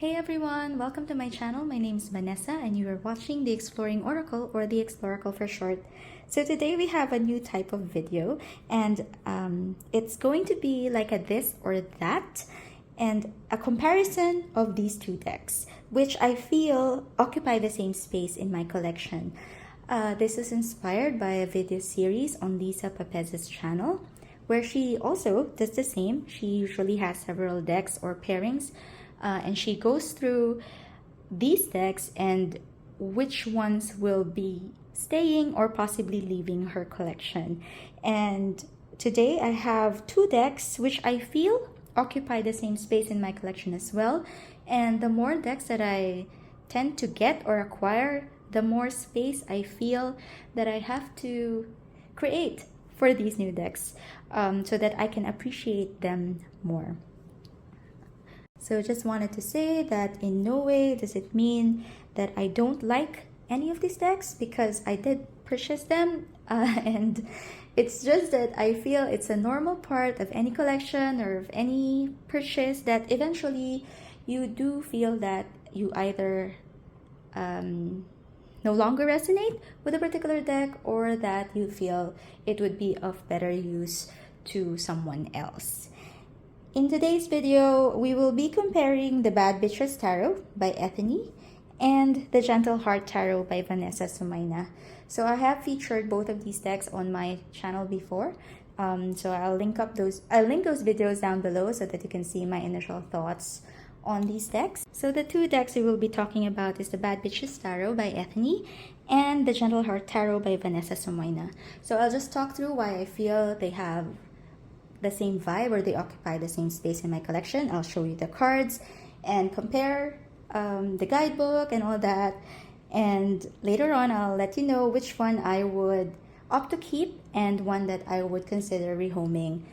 Hey everyone, welcome to my channel. My name is Vanessa and you are watching the Exploring Oracle, or the Exploracle for short. So today we have a new type of video, and it's going to be like a this or that and a comparison of these two decks, which I feel occupy the same space in my collection. This is inspired by a video series on Lisa Papez's channel, where she also does the same. She usually has several decks or pairings, and she goes through these decks and which ones will be staying or possibly leaving her collection. And today I have two decks which I feel occupy the same space in my collection as well. And the more decks that I tend to get or acquire, the more space I feel that I have to create for these new decks, so that I can appreciate them more. So just wanted to say that in no way does it mean that I don't like any of these decks, because I did purchase them, and it's just that I feel it's a normal part of any collection or of any purchase that eventually you do feel that you either no longer resonate with a particular deck, or that you feel it would be of better use to someone else. In today's video, we will be comparing the Bad Bitches Tarot by Ethany and the Gentle Heart Tarot by Vanessa. So I have featured both of these decks on my channel before. So I'll link those videos down below so that you can see my initial thoughts on these decks. So the two decks we will be talking about is the Bad Bitches Tarot by Ethany and the Gentle Heart Tarot by Vanessa. So I'll just talk through why I feel they have the same vibe, or they occupy the same space in my collection. I'll show you the cards and compare the guidebook and all that. And later on, I'll let you know which one I would opt to keep and one that I would consider rehoming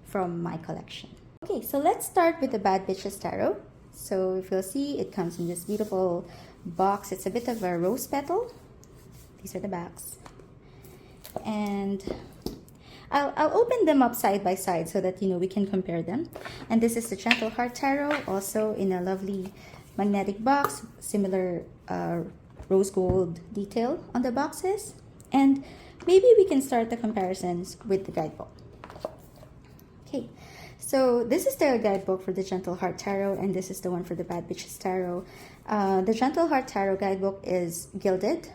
from my collection. Okay, so let's start with the Bad Bitches Tarot. So if you'll see, it comes in this beautiful box. It's a bit of a rose petal. These are the backs. And I'll open them up side by side so that we can compare them. And this is the Gentle Heart Tarot, also in a lovely magnetic box, similar rose gold detail on the boxes. And maybe we can start the comparisons with the guidebook. Okay, so this is the guidebook for the Gentle Heart Tarot, and this is the one for the Bad Bitches Tarot. The Gentle Heart Tarot guidebook is gilded,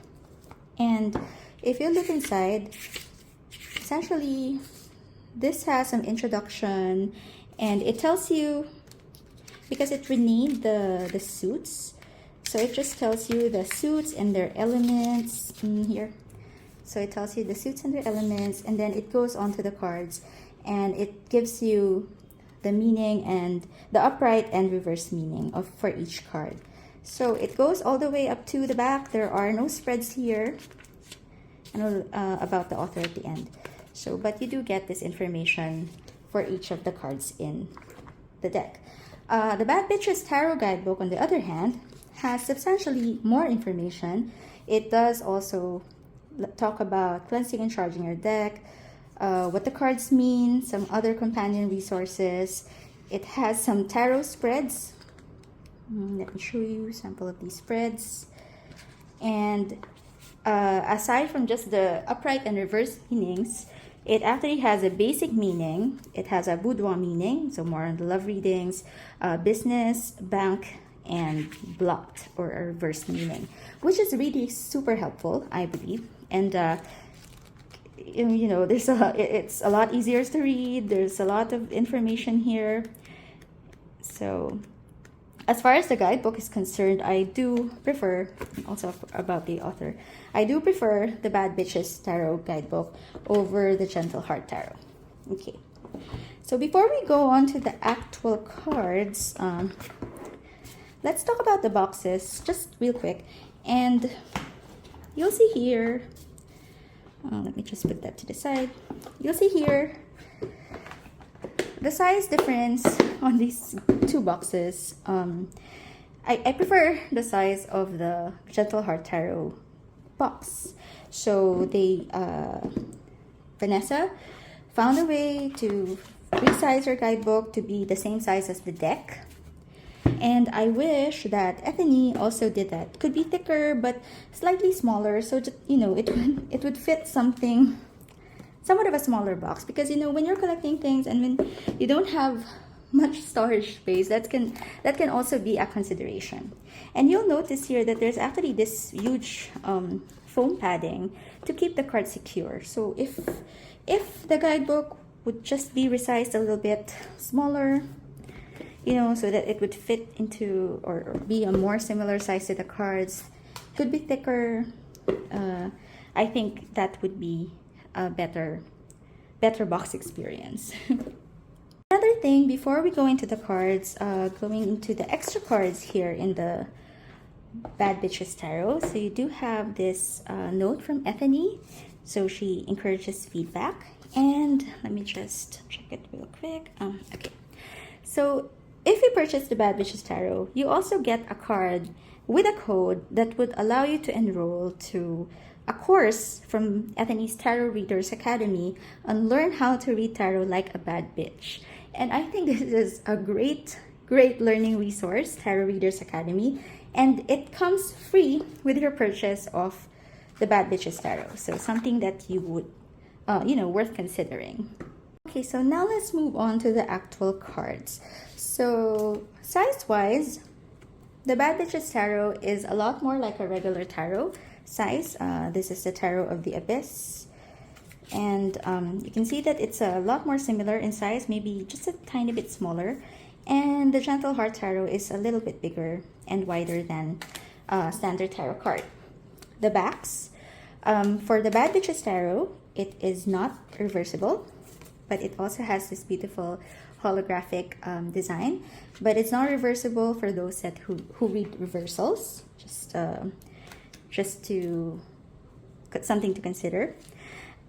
and if you look inside, essentially this has some introduction, and it tells you, because it renamed the suits, so it just tells you the suits and their elements here. So it tells you the suits and their elements, and then it goes on to the cards, and it gives you the meaning and the upright and reverse meaning for each card. So it goes all the way up to the back. There are no spreads here, and about the author at the end. So, but you do get this information for each of the cards in the deck. The Bad Bitches Tarot guidebook, on the other hand, has substantially more information. It does also talk about cleansing and charging your deck, what the cards mean, some other companion resources. It has some tarot spreads. Let me show you a sample of these spreads. And aside from just the upright and reverse meanings, it actually has a basic meaning. It has a boudoir meaning, so more on the love readings, business, bank, and blocked, or a reverse meaning, which is really super helpful, I believe. And it's a lot easier to read. There's a lot of information here. So as far as the guidebook is concerned, I do prefer, also about the author, I do prefer the Bad Bitches Tarot guidebook over the Gentle Heart Tarot. Okay, so before we go on to the actual cards, let's talk about the boxes just real quick. And you'll see here, let me just put that to the side. You'll see here the size difference on these two boxes. I prefer the size of the Gentle Heart Tarot box. So Vanessa found a way to resize her guidebook to be the same size as the deck. And I wish that Ethany also did that. Could be thicker but slightly smaller, so just, you know, it would fit something, somewhat of a smaller box, because you know when you're collecting things and when you don't have much storage space, that can also be a consideration. And you'll notice here that there's actually this huge foam padding to keep the card secure. So if the guidebook would just be resized a little bit smaller, you know, so that it would fit into or be a more similar size to the cards, could be thicker, I think that would be a better box experience. Another thing before we go into the cards, going into the extra cards here in the Bad Bitches Tarot. So you do have this note from Ethany. So she encourages feedback. And let me just check it real quick. Okay. So if you purchase the Bad Bitches Tarot, you also get a card with a code that would allow you to enroll to a course from Ethany's Tarot Readers Academy on Learn How to Read Tarot Like a Bad Bitch. And I think this is a great learning resource, Tarot Readers Academy, and it comes free with your purchase of the Bad Bitches Tarot. So something that you would, you know, worth considering. Okay, so now let's move on to the actual cards. So size-wise, the Bad Bitches Tarot is a lot more like a regular tarot size. This is the Tarot of the Abyss. And you can see that it's a lot more similar in size, maybe just a tiny bit smaller. And the Gentle Heart Tarot is a little bit bigger and wider than standard tarot card. The backs, for the Bad Bitches Tarot, it is not reversible, but it also has this beautiful holographic design. But it's not reversible for those that who read reversals. Just to something to consider.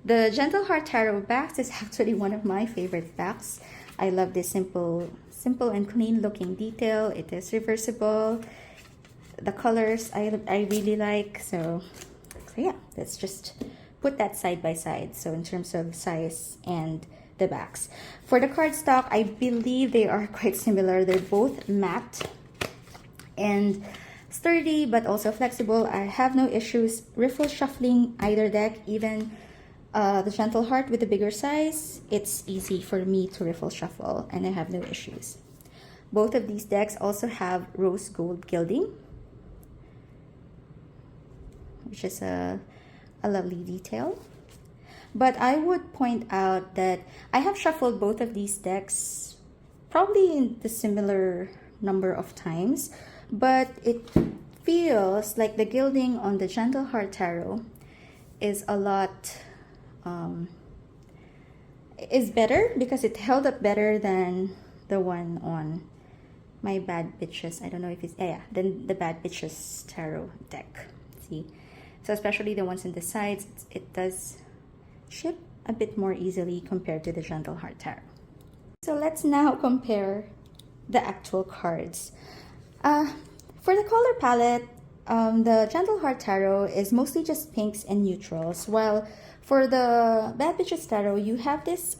The Gentle Heart Tarot backs is actually one of my favorite backs. I love this simple and clean looking detail. It is reversible. The colors I really like. So yeah, let's just put that side by side. So in terms of size and the backs. For the cardstock, I believe they are quite similar. They're both matte and sturdy but also flexible. I have no issues riffle shuffling either deck, even the Gentle Heart with the bigger size. It's easy for me to riffle shuffle and I have no issues. Both of these decks also have rose gold gilding, which is a lovely detail. But I would point out that I have shuffled both of these decks probably in the similar number of times, but it feels like the gilding on the Gentle Heart Tarot is a lot is better because it held up better than the one on my Bad Bitches. I don't know if it's then the Bad Bitches Tarot deck. See, so especially the ones in the sides, it does chip a bit more easily compared to the Gentle Heart Tarot. So let's now compare the actual cards. For the color palette, the Gentle Heart Tarot is mostly just pinks and neutrals, while for the Bad Bitches Tarot, you have this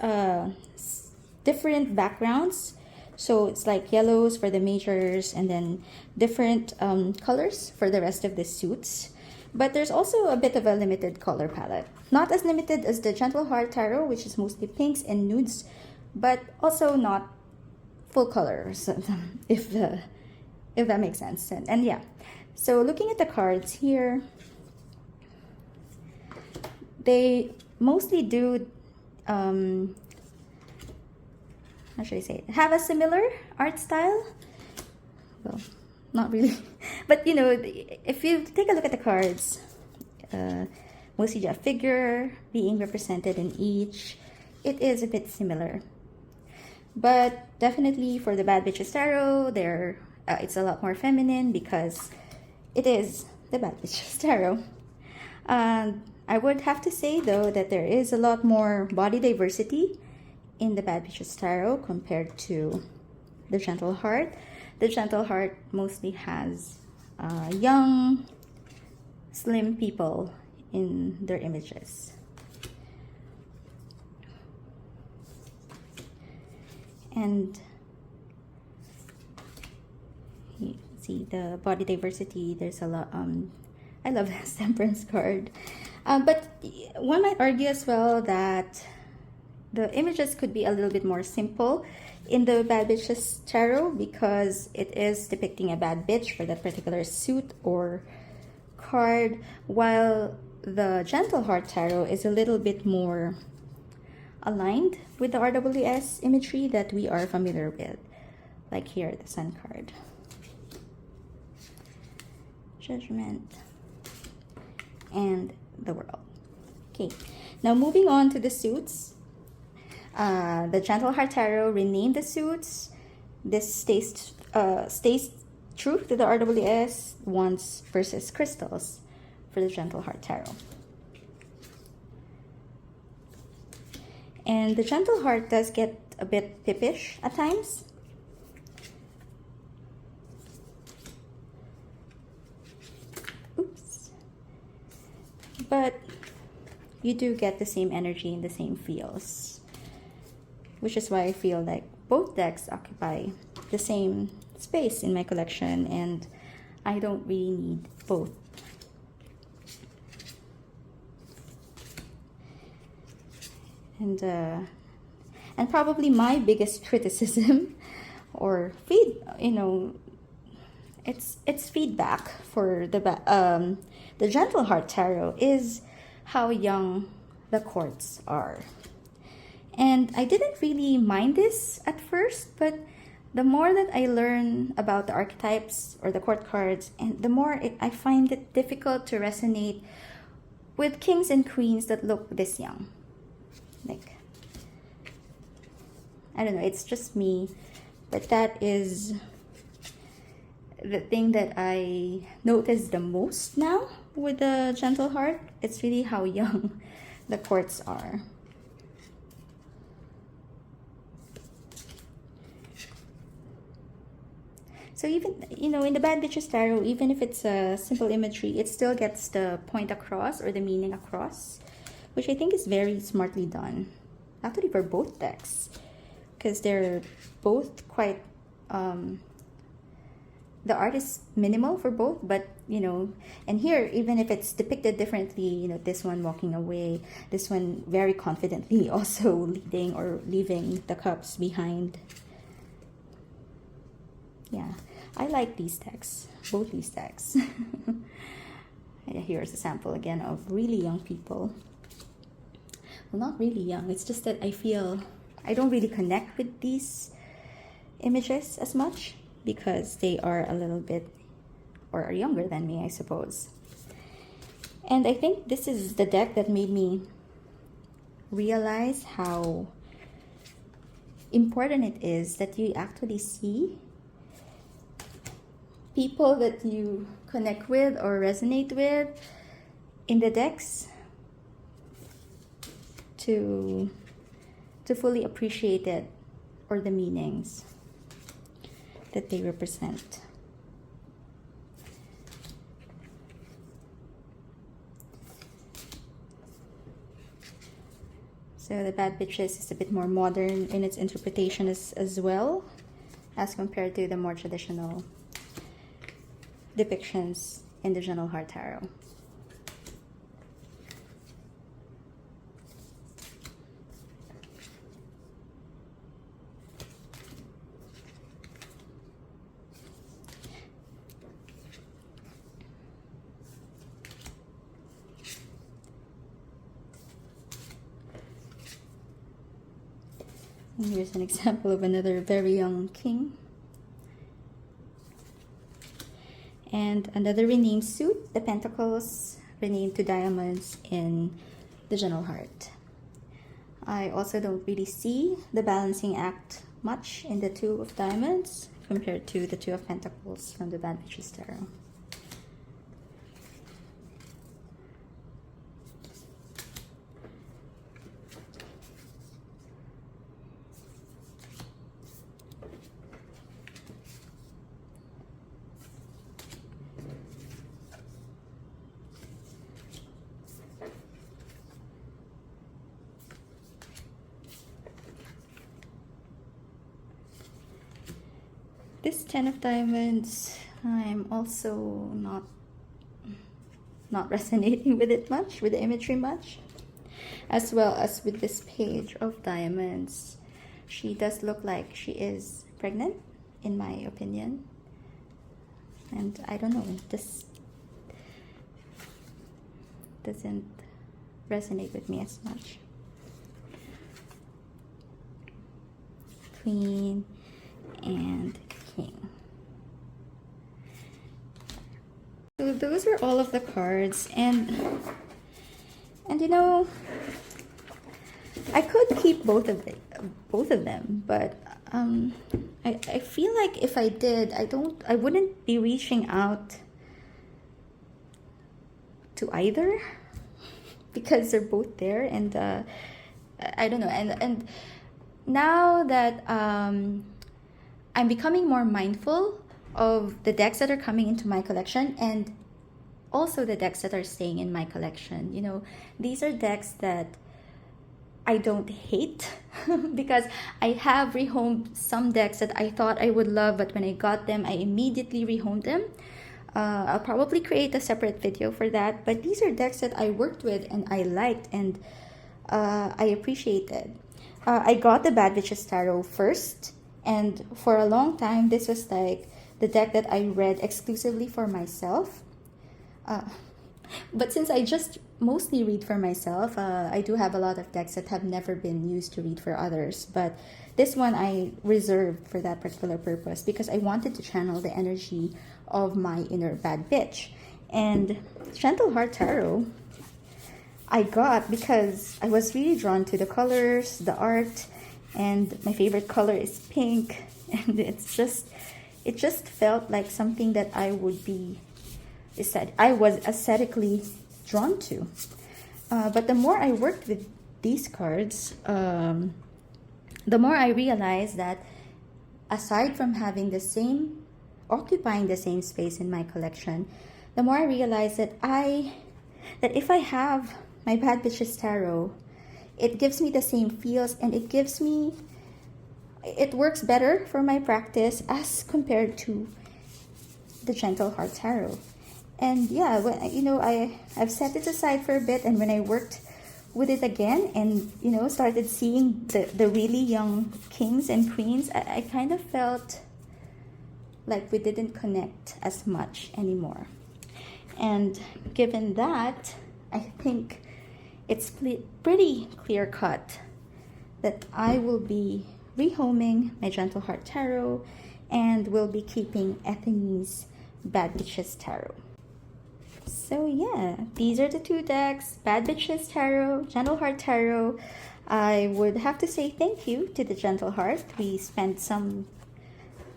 different backgrounds. So it's like yellows for the majors and then different colors for the rest of the suits. But there's also a bit of a limited color palette. Not as limited as the Gentle Heart Tarot, which is mostly pinks and nudes, but also not full colors, if that makes sense. And yeah, so looking at the cards here, they mostly do, how should I say it? Have a similar art style. Well, not really, but you know, if you take a look at the cards, mostly a figure being represented in each, it is a bit similar. But definitely for the Bad Bitches Tarot, it's a lot more feminine because it is the Bad Bitches Tarot. I would have to say though that there is a lot more body diversity in the Bad Bitches Tarot compared to the Gentle Heart. The Gentle Heart mostly has young, slim people in their images. And See the body diversity. There's a lot. I love this temperance card, but one might argue as well that the images could be a little bit more simple in the Bad Bitches Tarot because it is depicting a bad bitch for that particular suit or card, while the Gentle Heart Tarot is a little bit more aligned with the RWS imagery that we are familiar with. Like here, the Sun card. Judgment. And the World. Okay, now moving on to the suits. The Gentle Heart Tarot renamed the suits. This stays true to the RWS Wands versus Crystals for the Gentle Heart Tarot. And the Gentle Heart does get a bit pippish at times. Oops. But you do get the same energy and the same feels, which is why I feel like both decks occupy the same space in my collection and I don't really need both. And probably my biggest criticism or it's feedback for the Gentle Heart Tarot is how young the courts are. And I didn't really mind this at first, but the more that I learn about the archetypes or the court cards, and the more I find it difficult to resonate with kings and queens that look this young. Like, I don't know, it's just me, but that is the thing that I notice the most now with the Gentle Heart. It's really how young the courts are. So even, in the Bad Bitches Tarot, even if it's a simple imagery, it still gets the point across or the meaning across, which I think is very smartly done. Actually, for both decks, because they're both quite, the art is minimal for both, but, and here, even if it's depicted differently, this one walking away, this one very confidently also leading or leaving the cups behind. Yeah, I like these decks, both these decks. Here's a sample again of really young people. Well, not really young, it's just that I feel I don't really connect with these images as much because they are a little bit, or are younger than me, I suppose. And I think this is the deck that made me realize how important it is that you actually see people that you connect with or resonate with in the decks to fully appreciate it or the meanings that they represent. So the Bad Bitches is a bit more modern in its interpretation as well as compared to the more traditional depictions in the Gentle Heart Tarot. And here's an example of another very young king. And another renamed suit, the Pentacles, renamed to Diamonds in the Gentle Heart. I also don't really see the balancing act much in the Two of Diamonds compared to the Two of Pentacles from the Bad Bitches Tarot. This Ten of Diamonds I'm also not resonating with it much, with the imagery much, as well as with this page of diamonds. She does look like she is pregnant, in my opinion, and I don't know, this doesn't resonate with me as much. Queen and King. So those were all of the cards, and you know, I could keep both of them, but I feel like if I did, I wouldn't be reaching out to either, because they're both there, and I don't know, and now that I'm becoming more mindful of the decks that are coming into my collection, and also the decks that are staying in my collection. You know, these are decks that I don't hate because I have rehomed some decks that I thought I would love, but when I got them, I immediately rehomed them. I'll probably create a separate video for that, but these are decks that I worked with and I liked, and I appreciated. I got the Bad Witches Tarot first, and for a long time this was like the deck that I read exclusively for myself. But since I just mostly read for myself, I do have a lot of decks that have never been used to read for others, but this one I reserved for that particular purpose because I wanted to channel the energy of my inner bad bitch. And Gentle Heart Tarot I got because I was really drawn to the colors, the art, and my favorite color is pink, and it just felt like something that I was aesthetically drawn to. But the more I worked with these cards, the more I realized that aside from occupying the same space in my collection, the more I realized that if I have my Bad Bitches Tarot, it gives me the same feels, and it works better for my practice as compared to the Gentle Heart Tarot. And yeah, I've set it aside for a bit, and when I worked with it again and started seeing the really young kings and queens, I kind of felt like we didn't connect as much anymore. And given that, I think it's pretty clear cut that I will be rehoming my Gentle Heart Tarot and will be keeping Ethany's Bad Bitches Tarot. So yeah, these are the two decks, Bad Bitches Tarot, Gentle Heart Tarot. I would have to say thank you to the Gentle Heart. We spent some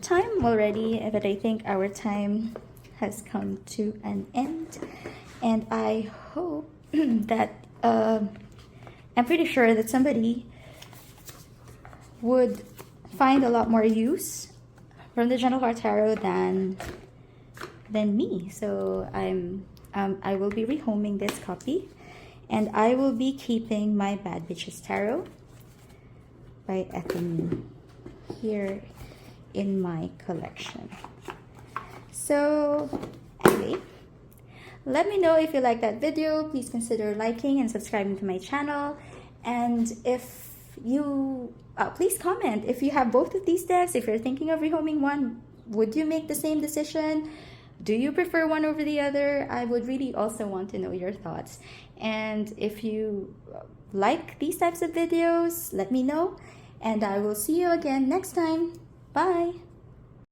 time already, but I think our time has come to an end. And I hope that, I'm pretty sure that somebody would find a lot more use from the Gentle Heart Tarot than me. So I will be rehoming this copy, and I will be keeping my Bad Bitches Tarot by Ethany here in my collection. So anyway, let me know if you like that video. Please consider liking and subscribing to my channel, and if you please comment if you have both of these decks. If you're thinking of rehoming one, would you make the same decision? Do you prefer one over the other? I would really also want to know your thoughts. And if you like these types of videos, let me know. And I will see you again next time. Bye!